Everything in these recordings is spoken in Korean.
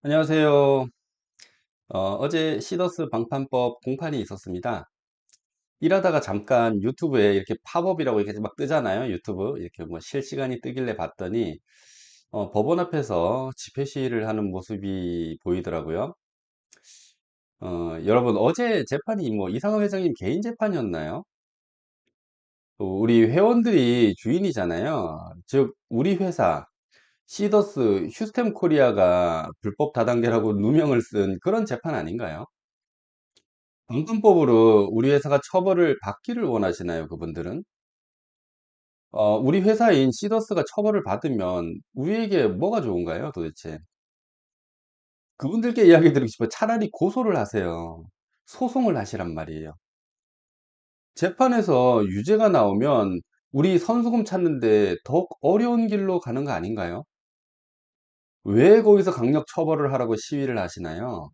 안녕하세요. 어제 시더스 방판법 공판이 있었습니다. 일하다가 잠깐 유튜브에 이렇게 팝업이라고 이렇게 막 뜨잖아요. 유튜브 이렇게 뭐 실시간이 뜨길래 봤더니 법원 앞에서 집회 시위를 하는 모습이 보이더라고요. 여러분 어제 재판이 뭐 이상화 회장님 개인 재판이었나요? 또 우리 회원들이 주인이잖아요. 즉 우리 회사 시더스 휴스템 코리아가 불법 다단계라고 누명을 쓴 그런 재판 아닌가요? 방금법으로 우리 회사가 처벌을 받기를 원하시나요, 그분들은? 우리 회사인 시더스가 처벌을 받으면 우리에게 뭐가 좋은가요, 도대체? 그분들께 이야기 드리고 싶어요. 차라리 고소를 하세요. 소송을 하시란 말이에요. 재판에서 유죄가 나오면 우리 선수금 찾는데 더욱 어려운 길로 가는 거 아닌가요? 왜 거기서 강력 처벌을 하라고 시위를 하시나요?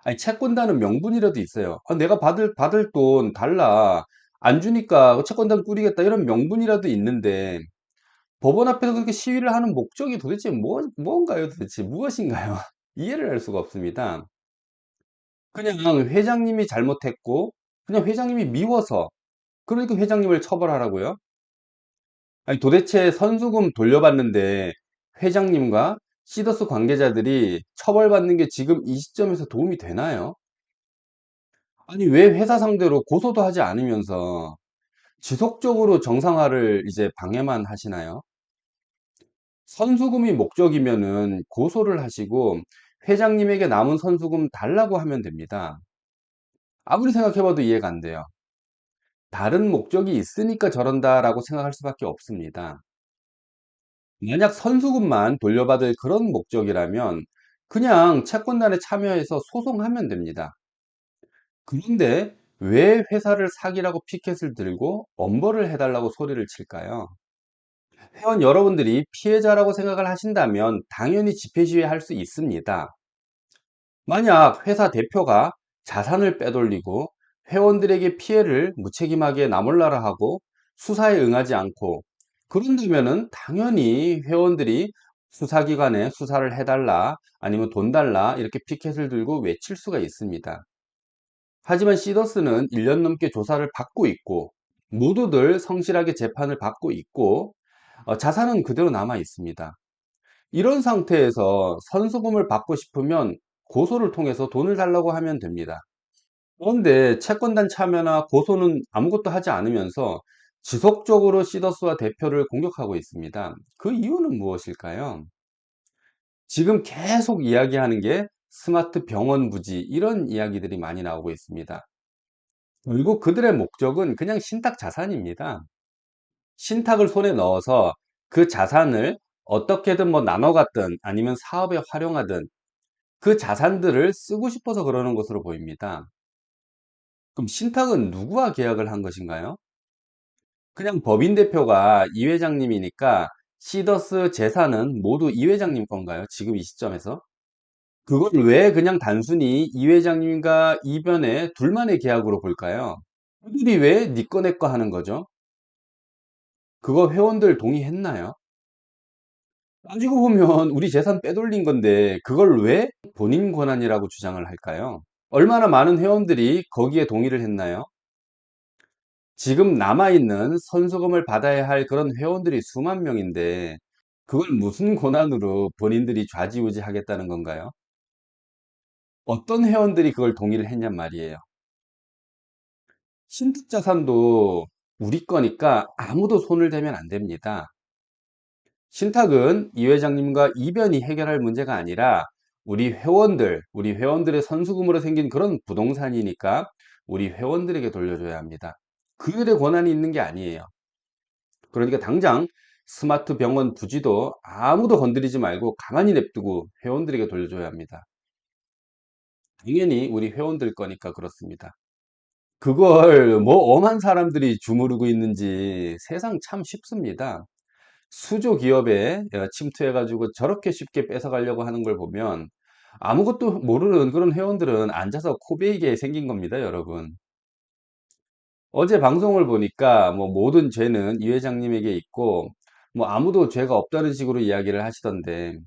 아니, 채권단은 명분이라도 있어요. 내가 받을 돈 달라. 안 주니까 채권단 꾸리겠다. 이런 명분이라도 있는데, 법원 앞에서 그렇게 시위를 하는 목적이 도대체 뭔가요? 도대체 무엇인가요? 이해를 할 수가 없습니다. 그냥 회장님이 잘못했고, 그냥 회장님이 미워서, 그러니까 회장님을 처벌하라고요? 아니, 도대체 선수금 돌려받는데, 회장님과 시더스 관계자들이 처벌받는 게 지금 이 시점에서 도움이 되나요? 아니, 왜 회사 상대로 고소도 하지 않으면서 지속적으로 정상화를 이제 방해만 하시나요? 선수금이 목적이면은 고소를 하시고 회장님에게 남은 선수금 달라고 하면 됩니다. 아무리 생각해봐도 이해가 안 돼요. 다른 목적이 있으니까 저런다라고 생각할 수밖에 없습니다. 만약 선수금만 돌려받을 그런 목적이라면 그냥 채권단에 참여해서 소송하면 됩니다. 그런데 왜 회사를 사기라고 피켓을 들고 엄벌을 해달라고 소리를 칠까요? 회원 여러분들이 피해자라고 생각을 하신다면 당연히 집회 시위할 수 있습니다. 만약 회사 대표가 자산을 빼돌리고 회원들에게 피해를 무책임하게 나몰라라 하고 수사에 응하지 않고 그런다면은 당연히 회원들이 수사기관에 수사를 해달라 아니면 돈 달라 이렇게 피켓을 들고 외칠 수가 있습니다. 하지만 시더스는 1년 넘게 조사를 받고 있고 모두들 성실하게 재판을 받고 있고 자산은 그대로 남아 있습니다. 이런 상태에서 선수금을 받고 싶으면 고소를 통해서 돈을 달라고 하면 됩니다. 그런데 채권단 참여나 고소는 아무것도 하지 않으면서 지속적으로 시더스와 대표를 공격하고 있습니다. 그 이유는 무엇일까요? 지금 계속 이야기하는 게 스마트 병원 부지 이런 이야기들이 많이 나오고 있습니다. 결국 그들의 목적은 그냥 신탁 자산입니다. 신탁을 손에 넣어서 그 자산을 어떻게든 뭐 나눠 갖든 아니면 사업에 활용하든 그 자산들을 쓰고 싶어서 그러는 것으로 보입니다. 그럼 신탁은 누구와 계약을 한 것인가요? 그냥 법인 대표가 이 회장님이니까 시더스 재산은 모두 이 회장님 건가요? 지금 이 시점에서? 그걸 왜 그냥 단순히 이 회장님과 이변의 둘만의 계약으로 볼까요? 그들이 왜 니꺼 내 거 하는 거죠? 그거 회원들 동의했나요? 따지고 보면 우리 재산 빼돌린 건데 그걸 왜 본인 권한이라고 주장을 할까요? 얼마나 많은 회원들이 거기에 동의를 했나요? 지금 남아있는 선수금을 받아야 할 그런 회원들이 수만 명인데 그걸 무슨 권한으로 본인들이 좌지우지 하겠다는 건가요? 어떤 회원들이 그걸 동의를 했냔 말이에요. 신탁자산도 우리 거니까 아무도 손을 대면 안 됩니다. 신탁은 이 회장님과 이변이 해결할 문제가 아니라 우리 회원들의 선수금으로 생긴 그런 부동산이니까 우리 회원들에게 돌려줘야 합니다. 그들의 권한이 있는 게 아니에요. 그러니까 당장 스마트 병원 부지도 아무도 건드리지 말고 가만히 냅두고 회원들에게 돌려줘야 합니다. 당연히 우리 회원들 거니까 그렇습니다. 그걸 뭐 엄한 사람들이 주무르고 있는지 세상 참 쉽습니다. 수조 기업에 침투해가지고 저렇게 쉽게 뺏어가려고 하는 걸 보면 아무것도 모르는 그런 회원들은 앉아서 코베이게 생긴 겁니다, 여러분. 어제 방송을 보니까 뭐 모든 죄는 이 회장님에게 있고 뭐 아무도 죄가 없다는 식으로 이야기를 하시던데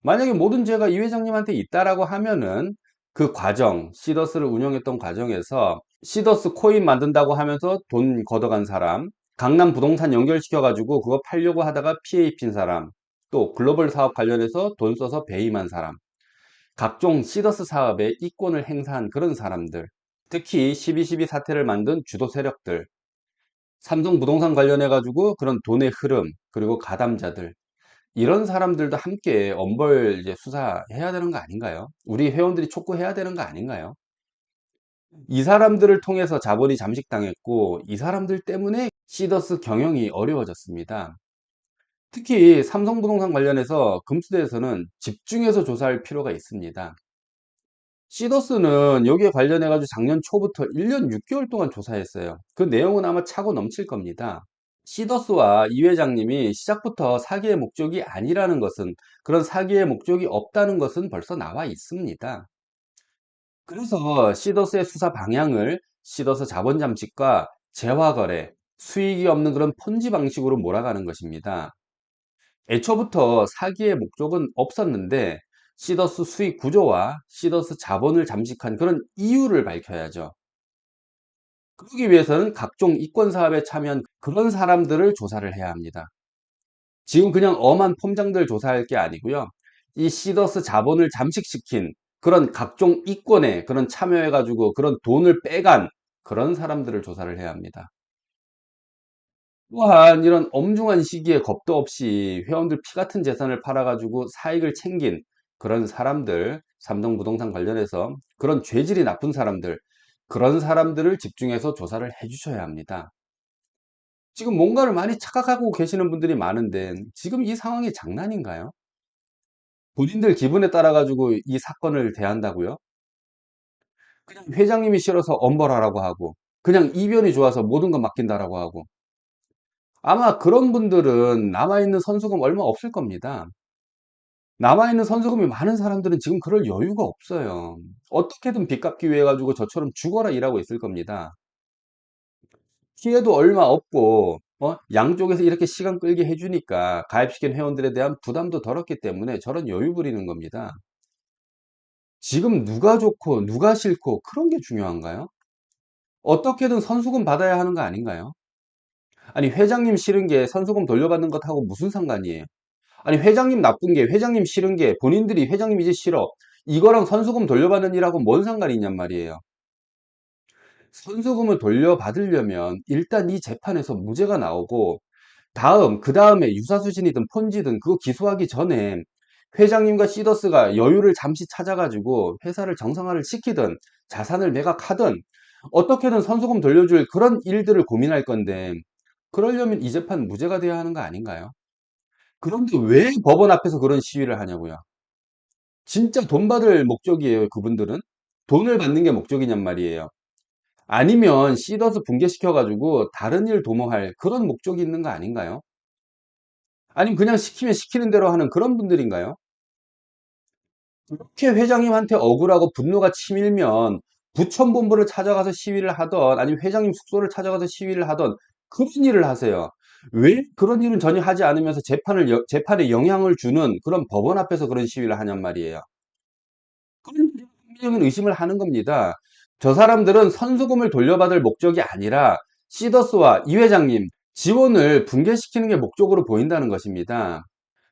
만약에 모든 죄가 이 회장님한테 있다라고 하면은 그 과정, 시더스를 운영했던 과정에서 시더스 코인 만든다고 하면서 돈 걷어간 사람, 강남 부동산 연결시켜 가지고 그거 팔려고 하다가 피해 입힌 사람, 또 글로벌 사업 관련해서 돈 써서 배임한 사람, 각종 시더스 사업에 이권을 행사한 그런 사람들, 특히 12.12 사태를 만든 주도 세력들, 삼성 부동산 관련해 가지고 그런 돈의 흐름, 그리고 가담자들, 이런 사람들도 함께 엄벌 이제 수사해야 되는 거 아닌가요? 우리 회원들이 촉구해야 되는 거 아닌가요? 이 사람들을 통해서 자본이 잠식당했고, 이 사람들 때문에 시더스 경영이 어려워졌습니다. 특히 삼성부동산 관련해서 금수대에서는 집중해서 조사할 필요가 있습니다. 시더스는 여기에 관련해 가지고 작년 초부터 1년 6개월 동안 조사했어요. 그 내용은 아마 차고 넘칠 겁니다. 시더스와 이 회장님이 시작부터 사기의 목적이 아니라는 것은, 그런 사기의 목적이 없다는 것은 벌써 나와 있습니다. 그래서 시더스의 수사 방향을 시더스 자본 잠식과 재화 거래, 수익이 없는 그런 폰지 방식으로 몰아가는 것입니다. 애초부터 사기의 목적은 없었는데 시더스 수익 구조와 시더스 자본을 잠식한 그런 이유를 밝혀야죠. 그러기 위해서는 각종 이권 사업에 참여한 그런 사람들을 조사를 해야 합니다. 지금 그냥 엄한 폼장들 조사할 게 아니고요. 이 시더스 자본을 잠식시킨 그런 각종 이권에 그런 참여해가지고 그런 돈을 빼간 그런 사람들을 조사를 해야 합니다. 또한 이런 엄중한 시기에 겁도 없이 회원들 피 같은 재산을 팔아가지고 사익을 챙긴 그런 사람들, 삼성부동산 관련해서 그런 죄질이 나쁜 사람들, 그런 사람들을 집중해서 조사를 해 주셔야 합니다. 지금 뭔가를 많이 착각하고 계시는 분들이 많은데 지금 이 상황이 장난인가요? 본인들 기분에 따라 가지고 이 사건을 대한다고요? 그냥 회장님이 싫어서 엄벌하라고 하고, 그냥 이변이 좋아서 모든 건 맡긴다라고 하고, 아마 그런 분들은 남아있는 선수금 얼마 없을 겁니다. 남아있는 선수금이 많은 사람들은 지금 그럴 여유가 없어요. 어떻게든 빚 갚기 위해 가지고 저처럼 죽어라 일하고 있을 겁니다. 피해도 얼마 없고 양쪽에서 이렇게 시간 끌게 해 주니까 가입시킨 회원들에 대한 부담도 덜었기 때문에 저런 여유 부리는 겁니다. 지금 누가 좋고 누가 싫고 그런 게 중요한가요? 어떻게든 선수금 받아야 하는 거 아닌가요? 아니 회장님 싫은 게 선수금 돌려받는 것하고 무슨 상관이에요? 아니 회장님 나쁜 게, 회장님 싫은 게, 본인들이 회장님 이제 싫어, 이거랑 선수금 돌려받는 일하고 뭔 상관이 있냔 말이에요. 선수금을 돌려받으려면 일단 이 재판에서 무죄가 나오고, 그 다음에 유사수신이든 폰지든 그거 기소하기 전에 회장님과 시더스가 여유를 잠시 찾아가지고 회사를 정상화를 시키든 자산을 매각하든 어떻게든 선수금 돌려줄 그런 일들을 고민할 건데, 그러려면 이 재판 무죄가 돼야 하는 거 아닌가요? 그런데 왜 법원 앞에서 그런 시위를 하냐고요. 진짜 돈 받을 목적이에요, 그분들은? 돈을 받는 게 목적이냔 말이에요. 아니면 시더스 붕괴시켜 가지고 다른 일 도모할 그런 목적이 있는 거 아닌가요? 아니면 그냥 시키면 시키는 대로 하는 그런 분들인가요? 그렇게 회장님한테 억울하고 분노가 치밀면 부천본부를 찾아가서 시위를 하던, 아니면 회장님 숙소를 찾아가서 시위를 하던 그런 일을 하세요. 왜 그런 일은 전혀 하지 않으면서 재판에 영향을 주는 그런 법원 앞에서 그런 시위를 하냔 말이에요. 그런 합리적인 의심을 하는 겁니다. 저 사람들은 선수금을 돌려받을 목적이 아니라 시더스와 이 회장님 지원을 붕괴시키는 게 목적으로 보인다는 것입니다.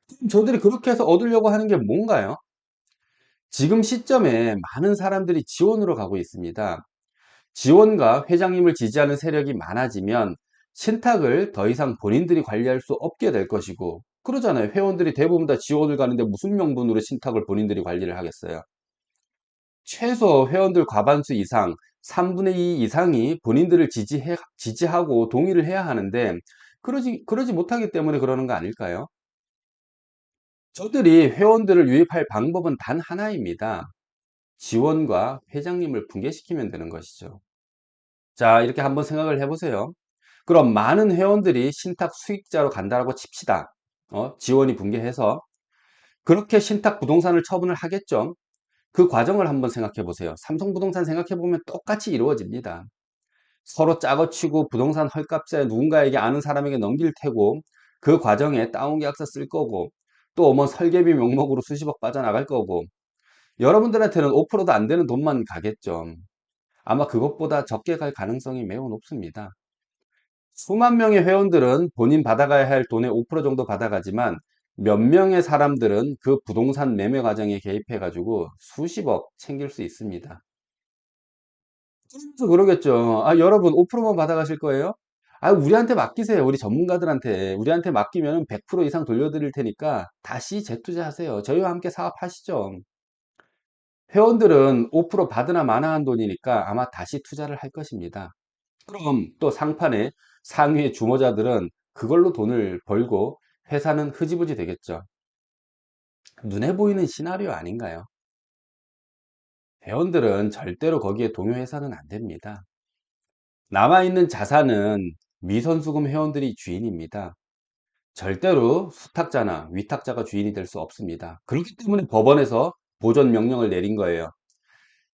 그럼 저들이 그렇게 해서 얻으려고 하는 게 뭔가요? 지금 시점에 많은 사람들이 지원으로 가고 있습니다. 지원과 회장님을 지지하는 세력이 많아지면 신탁을 더 이상 본인들이 관리할 수 없게 될 것이고, 그러잖아요. 회원들이 대부분 다 지원을 가는데 무슨 명분으로 신탁을 본인들이 관리를 하겠어요. 최소 회원들 과반수 이상, 3분의 2 이상이 본인들을 지지하고 동의를 해야 하는데, 그러지 못하기 때문에 그러는 거 아닐까요? 저들이 회원들을 유입할 방법은 단 하나입니다. 지원과 회장님을 붕괴시키면 되는 것이죠. 자, 이렇게 한번 생각을 해보세요. 그럼 많은 회원들이 신탁 수익자로 간다라고 칩시다. 지원이 붕괴해서. 그렇게 신탁 부동산을 처분을 하겠죠. 그 과정을 한번 생각해 보세요. 삼성부동산 생각해 보면 똑같이 이루어집니다. 서로 짜고 치고 부동산 헐값에 누군가에게 아는 사람에게 넘길 테고, 그 과정에 다운계약서 쓸 거고, 또 뭐 설계비 명목으로 수십억 빠져나갈 거고, 여러분들한테는 5%도 안 되는 돈만 가겠죠. 아마 그것보다 적게 갈 가능성이 매우 높습니다. 수만 명의 회원들은 본인 받아가야 할 돈의 5% 정도 받아가지만 몇 명의 사람들은 그 부동산 매매 과정에 개입해가지고 수십억 챙길 수 있습니다. 그래서 그러겠죠. 아, 여러분 5%만 받아가실 거예요? 아, 우리한테 맡기세요. 우리 전문가들한테. 우리한테 맡기면 100% 이상 돌려드릴 테니까 다시 재투자하세요. 저희와 함께 사업하시죠. 회원들은 5% 받으나 마나한 돈이니까 아마 다시 투자를 할 것입니다. 그럼 또 상판에 상위의 주모자들은 그걸로 돈을 벌고 회사는 흐지부지 되겠죠. 눈에 보이는 시나리오 아닌가요? 회원들은 절대로 거기에 동요해서는 안 됩니다. 남아있는 자산은 미선수금 회원들이 주인입니다. 절대로 수탁자나 위탁자가 주인이 될 수 없습니다. 그렇기 때문에 법원에서 보존 명령을 내린 거예요.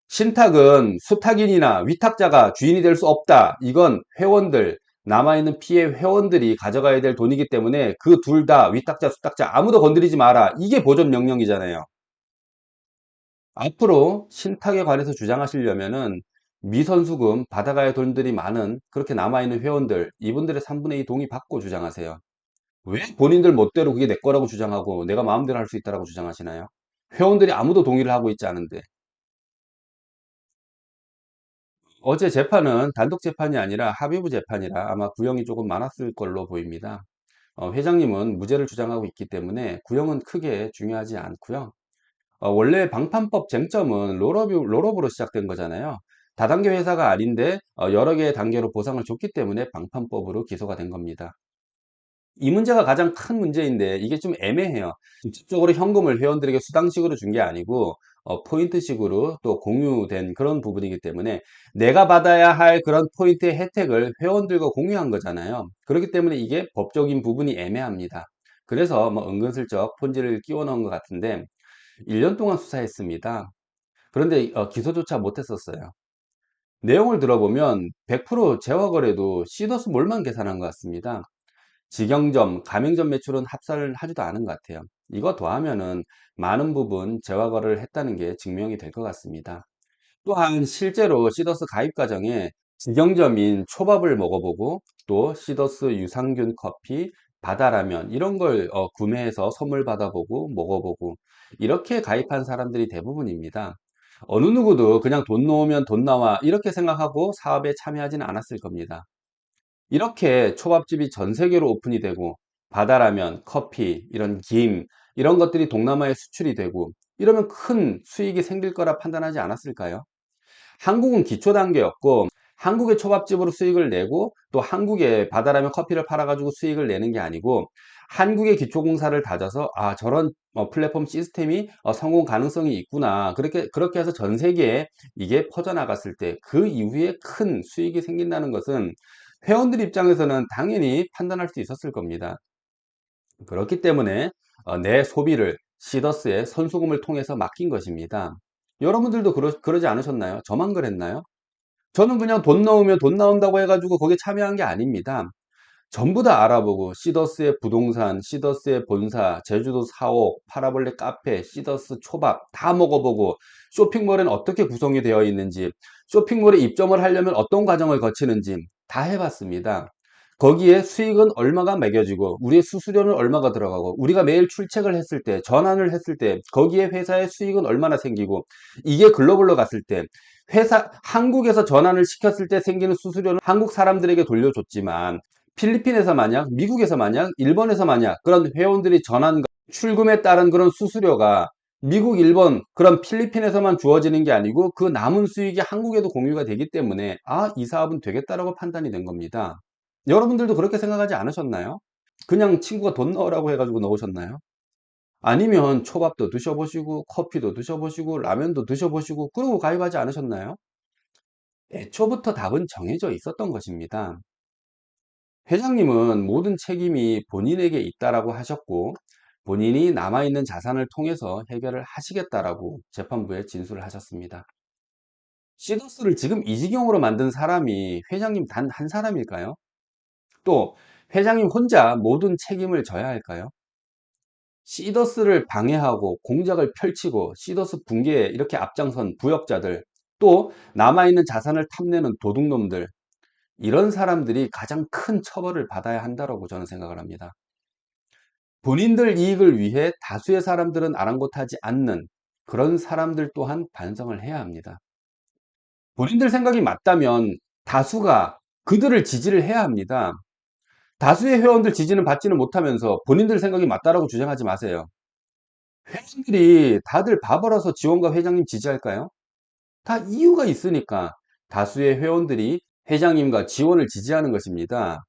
신탁은 수탁인이나 위탁자가 주인이 될 수 없다. 이건 회원들, 남아있는 피해 회원들이 가져가야 될 돈이기 때문에 그 둘 다 위탁자, 수탁자 아무도 건드리지 마라. 이게 보존 명령이잖아요. 앞으로 신탁에 관해서 주장하시려면은 미선수금 받아가야 할 돈들이 많은 그렇게 남아있는 회원들, 이분들의 3분의 2 동의 받고 주장하세요. 왜 본인들 멋대로 그게 내 거라고 주장하고 내가 마음대로 할 수 있다라고 주장하시나요? 회원들이 아무도 동의를 하고 있지 않은데. 어제 재판은 단독 재판이 아니라 합의부 재판이라 아마 구형이 조금 많았을 걸로 보입니다. 회장님은 무죄를 주장하고 있기 때문에 구형은 크게 중요하지 않고요. 원래 방판법 쟁점은 롤업으로 시작된 거잖아요. 다단계 회사가 아닌데 여러 개의 단계로 보상을 줬기 때문에 방판법으로 기소가 된 겁니다. 이 문제가 가장 큰 문제인데 이게 좀 애매해요. 직접적으로 현금을 회원들에게 수당식으로 준 게 아니고 포인트식으로 또 공유된 그런 부분이기 때문에 내가 받아야 할 그런 포인트의 혜택을 회원들과 공유한 거잖아요. 그렇기 때문에 이게 법적인 부분이 애매합니다. 그래서 뭐 은근슬쩍 폰지를 끼워 넣은 것 같은데 1년 동안 수사했습니다. 그런데 기소조차 못했었어요. 내용을 들어보면 100% 재화거래도 시더스몰만 계산한 것 같습니다. 직영점, 가맹점 매출은 합산을 하지도 않은 것 같아요. 이거 더하면은 많은 부분 재화거래를 했다는 게 증명이 될 것 같습니다. 또한 실제로 시더스 가입 과정에 직영점인 초밥을 먹어보고 또 시더스 유산균 커피, 바다라면 이런 걸 구매해서 선물 받아보고 먹어보고 이렇게 가입한 사람들이 대부분입니다. 어느 누구도 그냥 돈 넣으면 돈 나와 이렇게 생각하고 사업에 참여하지는 않았을 겁니다. 이렇게 초밥집이 전 세계로 오픈이 되고 바다라면, 커피, 이런 김 이런 것들이 동남아에 수출이 되고 이러면 큰 수익이 생길 거라 판단하지 않았을까요? 한국은 기초 단계였고 한국의 초밥집으로 수익을 내고 또 한국의 바다라면 커피를 팔아가지고 수익을 내는 게 아니고 한국의 기초공사를 다져서 아 저런 플랫폼 시스템이 성공 가능성이 있구나 그렇게 해서 전 세계에 이게 퍼져나갔을 때 그 이후에 큰 수익이 생긴다는 것은 회원들 입장에서는 당연히 판단할 수 있었을 겁니다. 그렇기 때문에 내 소비를 시더스의 선수금을 통해서 맡긴 것입니다. 여러분들도 그러지 않으셨나요? 저만 그랬나요? 저는 그냥 돈 넣으면 돈 나온다고 해가지고 거기에 참여한 게 아닙니다. 전부 다 알아보고 시더스의 부동산, 시더스의 본사, 제주도 사옥, 파라볼레 카페, 시더스 초밥 다 먹어보고 쇼핑몰은 어떻게 구성이 되어 있는지 쇼핑몰에 입점을 하려면 어떤 과정을 거치는지 다 해봤습니다. 거기에 수익은 얼마가 매겨지고 우리의 수수료는 얼마가 들어가고 우리가 매일 출첵을 했을 때 전환을 했을 때 거기에 회사의 수익은 얼마나 생기고 이게 글로벌로 갔을 때 회사 한국에서 전환을 시켰을 때 생기는 수수료는 한국 사람들에게 돌려줬지만 필리핀에서 만약 미국에서 만약 일본에서 만약 그런 회원들이 전환 출금에 따른 그런 수수료가 미국 일본 그런 필리핀에서만 주어지는 게 아니고 그 남은 수익이 한국에도 공유가 되기 때문에 아 이 사업은 되겠다라고 판단이 된 겁니다. 여러분들도 그렇게 생각하지 않으셨나요? 그냥 친구가 돈 넣으라고 해가지고 넣으셨나요? 아니면 초밥도 드셔보시고 커피도 드셔보시고 라면도 드셔보시고 그러고 가입하지 않으셨나요? 애초부터 답은 정해져 있었던 것입니다. 회장님은 모든 책임이 본인에게 있다라고 하셨고 본인이 남아있는 자산을 통해서 해결을 하시겠다라고 재판부에 진술을 하셨습니다. 시더스를 지금 이 지경으로 만든 사람이 회장님 단 한 사람일까요? 또 회장님 혼자 모든 책임을 져야 할까요? 시더스를 방해하고 공작을 펼치고 시더스 붕괴에 이렇게 앞장선 부역자들, 또 남아있는 자산을 탐내는 도둑놈들, 이런 사람들이 가장 큰 처벌을 받아야 한다고 저는 생각을 합니다. 본인들 이익을 위해 다수의 사람들은 아랑곳하지 않는 그런 사람들 또한 반성을 해야 합니다. 본인들 생각이 맞다면 다수가 그들을 지지를 해야 합니다. 다수의 회원들 지지는 받지는 못하면서 본인들 생각이 맞다라고 주장하지 마세요. 회원들이 다들 바보라서 지원과 회장님 지지할까요? 다 이유가 있으니까 다수의 회원들이 회장님과 지원을 지지하는 것입니다.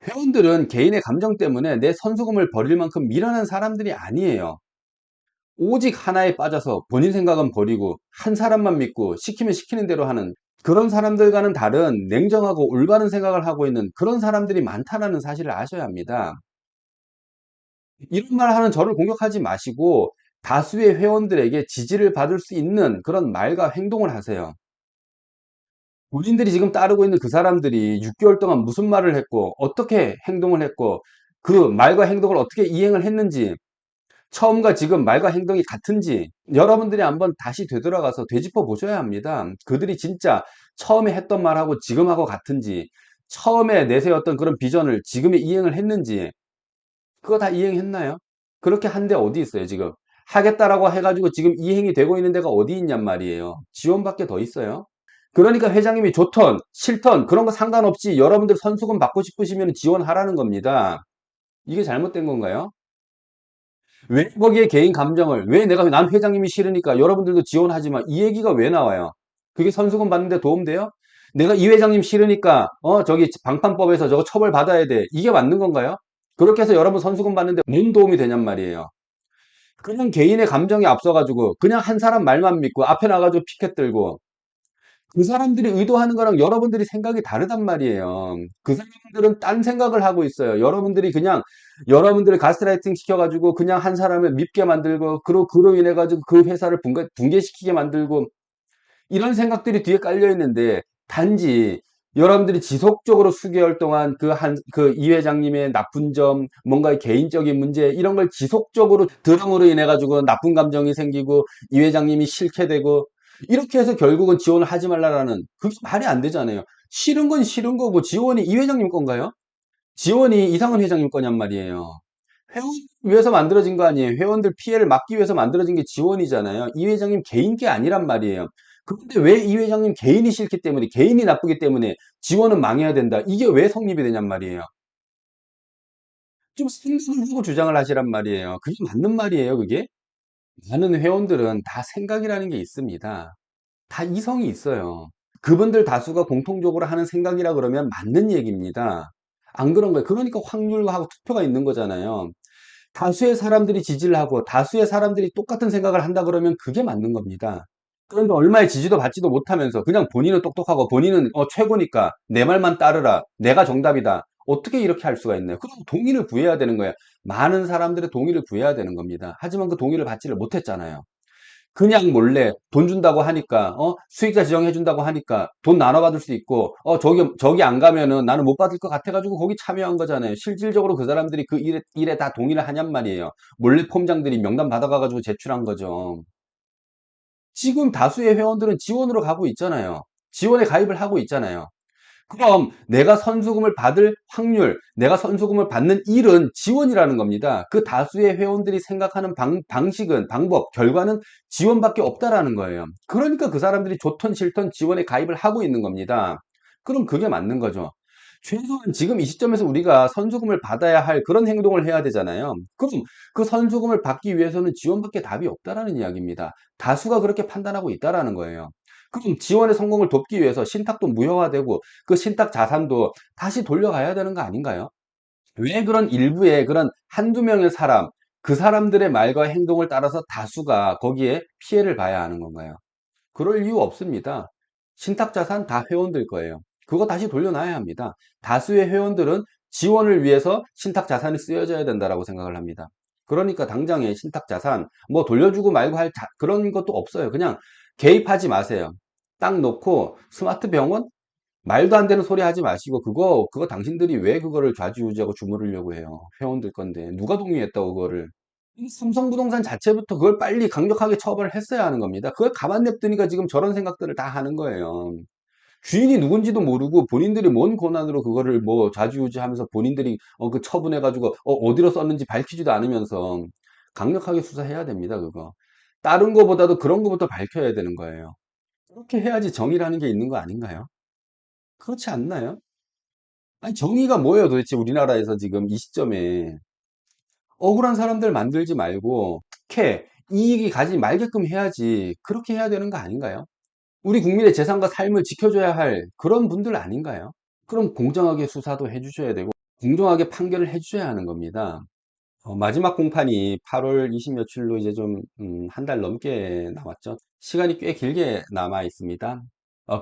회원들은 개인의 감정 때문에 내 선수금을 버릴 만큼 미련한 사람들이 아니에요. 오직 하나에 빠져서 본인 생각은 버리고 한 사람만 믿고 시키면 시키는 대로 하는 그런 사람들과는 다른 냉정하고 올바른 생각을 하고 있는 그런 사람들이 많다는 사실을 아셔야 합니다. 이런 말 하는 저를 공격하지 마시고 다수의 회원들에게 지지를 받을 수 있는 그런 말과 행동을 하세요. 본인들이 지금 따르고 있는 그 사람들이 6개월 동안 무슨 말을 했고 어떻게 행동을 했고 그 말과 행동을 어떻게 이행을 했는지, 처음과 지금 말과 행동이 같은지 여러분들이 한번 다시 되돌아가서 되짚어 보셔야 합니다. 그들이 진짜 처음에 했던 말하고 지금하고 같은지, 처음에 내세웠던 그런 비전을 지금에 이행을 했는지, 그거 다 이행했나요? 그렇게 한 데 어디 있어요 지금? 하겠다라고 해가지고 지금 이행이 되고 있는 데가 어디 있냔 말이에요. 지원밖에 더 있어요? 그러니까 회장님이 좋던 싫던 그런 거 상관없이 여러분들 선수금 받고 싶으시면 지원하라는 겁니다. 이게 잘못된 건가요? 왜 거기에 개인 감정을, 왜 내가 난 회장님이 싫으니까 여러분들도 지원하지 마, 이 얘기가 왜 나와요? 그게 선수금 받는데 도움돼요? 내가 이 회장님 싫으니까 저기 방판법에서 저거 처벌 받아야 돼, 이게 맞는 건가요? 그렇게 해서 여러분 선수금 받는데 뭔 도움이 되냔 말이에요. 그냥 개인의 감정이 앞서가지고 그냥 한 사람 말만 믿고 앞에 나가지고 피켓 들고, 그 사람들이 의도하는 거랑 여러분들이 생각이 다르단 말이에요. 그 사람들은 딴 생각을 하고 있어요. 여러분들이 그냥 여러분들을 가스라이팅 시켜가지고 그냥 한 사람을 밉게 만들고, 그로 인해 가지고 그 회사를 붕괴시키게 만들고, 이런 생각들이 뒤에 깔려 있는데, 단지 여러분들이 지속적으로 수개월 동안 그 이 회장님의 나쁜 점, 뭔가 개인적인 문제, 이런 걸 지속적으로 들음으로 인해 가지고 나쁜 감정이 생기고 이 회장님이 싫게 되고, 이렇게 해서 결국은 지원을 하지 말라라는, 그게 말이 안 되잖아요. 싫은 건 싫은 거고 지원이 이 회장님 건가요? 지원이 이상은 회장님 거냔 말이에요. 회원 위해서 만들어진 거 아니에요. 회원들 피해를 막기 위해서 만들어진 게 지원이잖아요. 이 회장님 개인 게 아니란 말이에요. 그런데 왜 이 회장님 개인이 싫기 때문에, 개인이 나쁘기 때문에 지원은 망해야 된다, 이게 왜 성립이 되냔 말이에요. 좀 생각을 하고 주장을 하시란 말이에요. 그게 맞는 말이에요, 그게? 많은 회원들은 다 생각이라는 게 있습니다. 다 이성이 있어요. 그분들 다수가 공통적으로 하는 생각이라 그러면 맞는 얘기입니다. 안 그런 거예요. 그러니까 확률하고 투표가 있는 거잖아요. 다수의 사람들이 지지를 하고 다수의 사람들이 똑같은 생각을 한다 그러면 그게 맞는 겁니다. 그런데 얼마의 지지도 받지도 못하면서 그냥 본인은 똑똑하고 본인은 최고니까 내 말만 따르라, 내가 정답이다, 어떻게 이렇게 할 수가 있나요? 그럼 동의를 구해야 되는 거예요. 많은 사람들의 동의를 구해야 되는 겁니다. 하지만 그 동의를 받지를 못했잖아요. 그냥 몰래 돈 준다고 하니까, 수익자 지정해 준다고 하니까 돈 나눠 받을 수 있고, 저기 안 가면은 나는 못 받을 것 같아 가지고 거기 참여한 거잖아요. 실질적으로 그 사람들이 그 일에 다 동의를 하냔 말이에요. 몰래 폼장들이 명단 받아가 가지고 제출한 거죠. 지금 다수의 회원들은 지원으로 가고 있잖아요. 지원에 가입을 하고 있잖아요. 그럼 내가 선수금을 받을 확률, 내가 선수금을 받는 일은 지원이라는 겁니다. 그 다수의 회원들이 생각하는 방식은, 방법, 결과는 지원밖에 없다라는 거예요. 그러니까 그 사람들이 좋든 싫든 지원에 가입을 하고 있는 겁니다. 그럼 그게 맞는 거죠. 최소한 지금 이 시점에서 우리가 선수금을 받아야 할 그런 행동을 해야 되잖아요. 그럼 그 선수금을 받기 위해서는 지원밖에 답이 없다라는 이야기입니다. 다수가 그렇게 판단하고 있다라는 거예요. 그럼 지원의 성공을 돕기 위해서 신탁도 무효화되고 그 신탁 자산도 다시 돌려가야 되는 거 아닌가요? 왜 그런 일부의 그런 한두 명의 사람, 그 사람들의 말과 행동을 따라서 다수가 거기에 피해를 봐야 하는 건가요? 그럴 이유 없습니다. 신탁 자산 다 회원들 거예요. 그거 다시 돌려놔야 합니다. 다수의 회원들은 지원을 위해서 신탁 자산이 쓰여져야 된다고 생각을 합니다. 그러니까 당장에 신탁 자산 뭐 돌려주고 말고 할 그런 것도 없어요. 그냥 개입하지 마세요. 딱 놓고 스마트 병원 말도 안 되는 소리 하지 마시고, 그거 당신들이 왜 그거를 좌지우지하고 주무르려고 해요? 회원들 건데. 누가 동의했다고, 그거를. 이 삼성부동산 자체부터 그걸 빨리 강력하게 처벌을 했어야 하는 겁니다. 그걸 가만 냅두니까 지금 저런 생각들을 다 하는 거예요. 주인이 누군지도 모르고 본인들이 뭔 권한으로 그거를 뭐 좌지우지하면서 본인들이 그 처분해가지고 어디로 썼는지 밝히지도 않으면서 강력하게 수사해야 됩니다. 그거. 다른 거보다도 그런 거부터 밝혀야 되는 거예요. 그렇게 해야지 정의라는 게 있는 거 아닌가요? 그렇지 않나요? 아니, 정의가 뭐예요 도대체 우리나라에서 지금 이 시점에. 억울한 사람들 만들지 말고 특혜, 이익이 가지 말게끔 해야지. 그렇게 해야 되는 거 아닌가요? 우리 국민의 재산과 삶을 지켜줘야 할 그런 분들 아닌가요? 그럼 공정하게 수사도 해주셔야 되고 공정하게 판결을 해주셔야 하는 겁니다. 마지막 공판이 8월 20 며칠로 이제 좀 한 달 넘게 남았죠. 시간이 꽤 길게 남아 있습니다.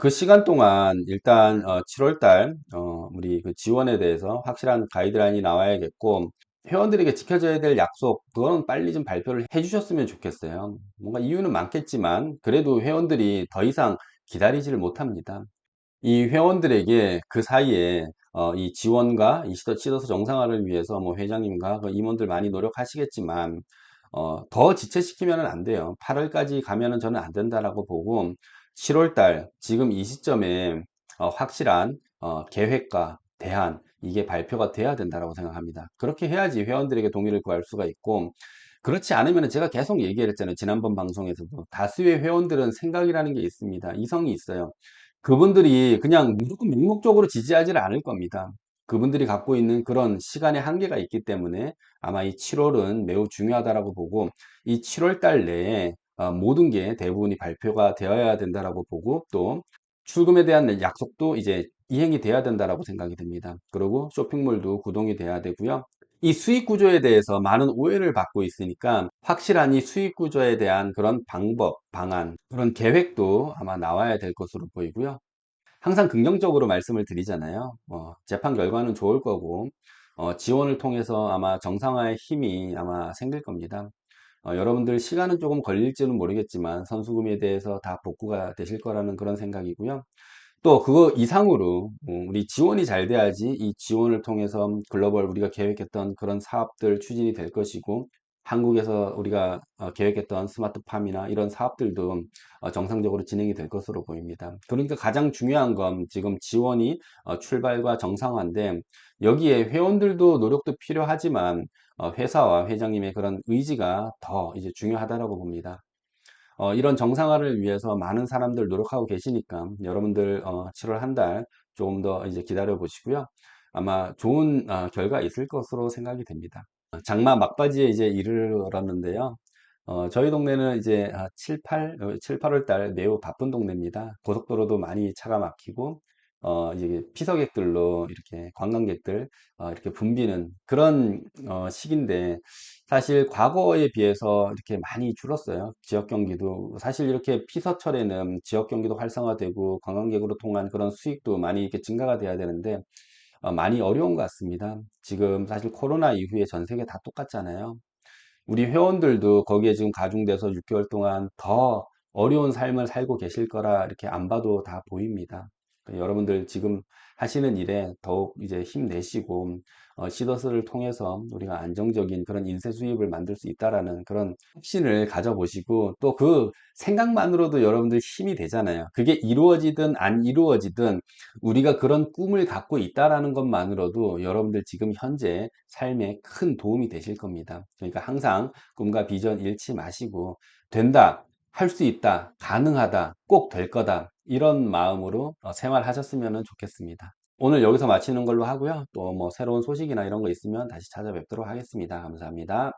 그 시간 동안 일단 7월 달 우리 그 지원에 대해서 확실한 가이드라인이 나와야겠고, 회원들에게 지켜져야 될 약속 그거는 빨리 좀 발표를 해 주셨으면 좋겠어요. 뭔가 이유는 많겠지만 그래도 회원들이 더 이상 기다리지를 못합니다. 이 회원들에게 그 사이에 이 지원과 이 시도스 정상화를 위해서 뭐 회장님과 그 임원들 많이 노력하시겠지만 더 지체시키면 안 돼요. 8월까지 가면은 저는 안 된다라고 보고 7월 달 지금 이 시점에 확실한 계획과 대안 이게 발표가 돼야 된다라고 생각합니다. 그렇게 해야지 회원들에게 동의를 구할 수가 있고, 그렇지 않으면 제가 계속 얘기를 했잖아요. 지난번 방송에서도 다수의 회원들은 생각이라는 게 있습니다. 이성이 있어요. 그분들이 그냥 무조건 맹목적으로 지지하지는 않을 겁니다. 그분들이 갖고 있는 그런 시간의 한계가 있기 때문에 아마 이 7월은 매우 중요하다라고 보고, 이 7월 달 내에 모든 게 대부분이 발표가 되어야 된다라고 보고, 또 출금에 대한 약속도 이제 이행이 돼야 된다라고 생각이 듭니다. 그리고 쇼핑몰도 구동이 돼야 되고요. 이 수익 구조에 대해서 많은 오해를 받고 있으니까 확실한 이 수익 구조에 대한 그런 방법, 방안, 그런 계획도 아마 나와야 될 것으로 보이고요. 항상 긍정적으로 말씀을 드리잖아요. 재판 결과는 좋을 거고, 지원을 통해서 아마 정상화의 힘이 아마 생길 겁니다. 여러분들 시간은 조금 걸릴지는 모르겠지만 선수금에 대해서 다 복구가 되실 거라는 그런 생각이고요. 또 그거 이상으로 우리 지원이 잘 돼야지 이 지원을 통해서 글로벌 우리가 계획했던 그런 사업들 추진이 될 것이고, 한국에서 우리가 계획했던 스마트팜이나 이런 사업들도 정상적으로 진행이 될 것으로 보입니다. 그러니까 가장 중요한 건 지금 지원이 출발과 정상화인데, 여기에 회원들도 노력도 필요하지만 회사와 회장님의 그런 의지가 더 이제 중요하다라고 봅니다. 이런 정상화를 위해서 많은 사람들 노력하고 계시니까 여러분들 7월 한 달 조금 더 이제 기다려 보시고요. 아마 좋은 결과 있을 것으로 생각이 됩니다. 장마 막바지에 이제 이르렀는데요. 저희 동네는 이제 7, 8월 달 매우 바쁜 동네입니다. 고속도로도 많이 차가 막히고, 이제 피서객들로 이렇게 관광객들, 이렇게 붐비는 그런 시기인데, 사실 과거에 비해서 이렇게 많이 줄었어요. 지역 경기도. 사실 이렇게 피서철에는 지역 경기도 활성화되고 관광객으로 통한 그런 수익도 많이 이렇게 증가가 돼야 되는데, 많이 어려운 것 같습니다. 지금 사실 코로나 이후에 전 세계 다 똑같잖아요. 우리 회원들도 거기에 지금 가중돼서 6개월 동안 더 어려운 삶을 살고 계실 거라 이렇게 안 봐도 다 보입니다. 여러분들 지금 하시는 일에 더욱 이제 힘내시고 시더스를 통해서 우리가 안정적인 그런 인쇄 수입을 만들 수 있다라는 그런 확신을 가져보시고, 또 그 생각만으로도 여러분들 힘이 되잖아요. 그게 이루어지든 안 이루어지든 우리가 그런 꿈을 갖고 있다라는 것만으로도 여러분들 지금 현재 삶에 큰 도움이 되실 겁니다. 그러니까 항상 꿈과 비전 잃지 마시고, 된다, 할 수 있다, 가능하다, 꼭 될 거다, 이런 마음으로 생활하셨으면 좋겠습니다. 오늘 여기서 마치는 걸로 하고요. 또 뭐 새로운 소식이나 이런 거 있으면 다시 찾아뵙도록 하겠습니다. 감사합니다.